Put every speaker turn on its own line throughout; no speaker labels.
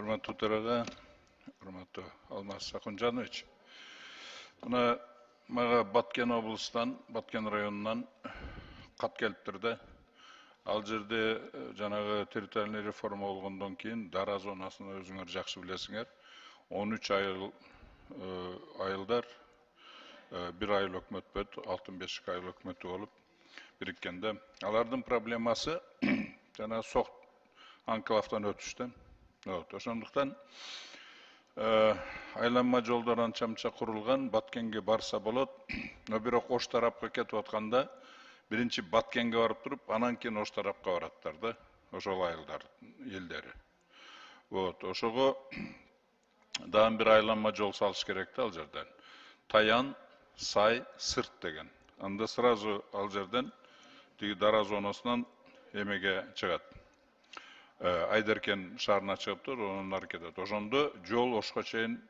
Hurmatli Töraga, hurmatli Almas Sakunjanoviç. Buna maga Batken облыстан, Batken rayonundan kap keliptirdi. Ал жерде жанагы территориальный реформа болгондон кийин дара зонасына өзүңөр жакшы билесиңер. 13 айылдар bir айыл өкмөт, алтын бешик айыл өкмөтү болуп бириккенде. Алардын проблемасы жана сок анклавдан өтүштү. Ошондуктан айланма жолдор анча-мынча курулган, Баткенге барса болот. Но бирок ош тарапка кетип атканда биринчи Баткенге барып туруп, анан кийин ош тарапка бараттар да, ошол айылдар элдери. Ошого дагы бир айланма жол салыш керек да ал жерден. Таян, Сай, Сырт деген. Анда сразу ал жерден тиги дара зонасынан эмеге чыгат. Айдеркен шаарына чыгып тур, онун аракет. Ошондо жол Ошко чейин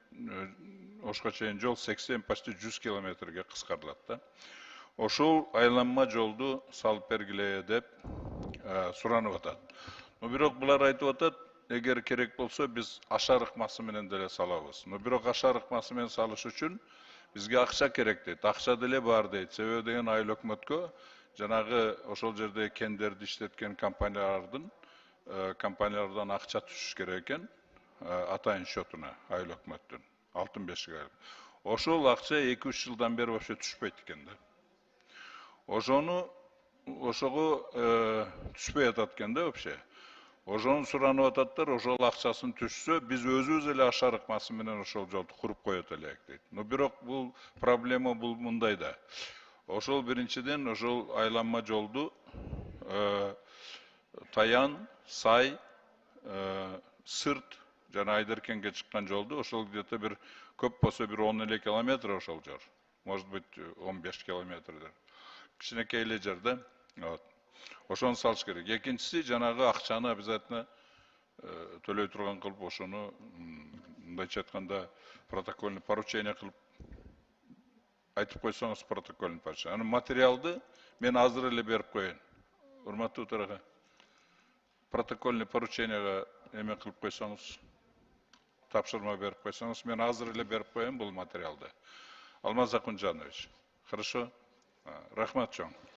жол 80, почти 100 километрге кыскартылат да. Ошол айланма жолду салып бергиле деп суранып атат. Но бирок булар айтып атат, эгер керек болсо биз ашар ыкмасы менен деле салабыз. Но бирок ашар ыкмасы менен салыш үчүн бизге акча керек дейт. Акча деле бар дейт. Себеби деген айыл өкмөткө жанагы ошол жерде кендерди иштеткен компаниялардан акча түшүш керек экен, атайын счетуна айыл өкмөттүн, алтын бешик айыл. Ошол акча 2-3 жылдан бери вообще түшпөйт экен да. Ошого түшпөй атат экен да вообще. Ошону суранып ататтар, ошол акчасын түшсө, биз өзүбүз эле ашар ыкмасы менен ошол жолду куруп коет элек дейт. Но бирок бул проблема бул мындай да. Ошол биринчиден ошол айланма жолду Таян, Сай, Сырт жана Айдеркенге чыккан жолду, ошол где-то бир көп болсо бир 10 километр ошол жер. Может быть 15 километрдер. Кичинекей эле жер да. Ошону салыш керек. Экинчиси жанагы акчаны обязательно төлөй турган кылып ошону мындайча айтканда протокольный поручение кылып айтып койсоңуз протокольный поручение. Аны материалды мен азыр эле берип коеюн. Урматтуу Төрага. Протокольный порученияга эме кылып койсоңуз, тапшырма берип койсоңуз, мен азыр эле берип коеюн бул материалды. Алмаз Акунжанович. Хорошо? Рахмат чоң.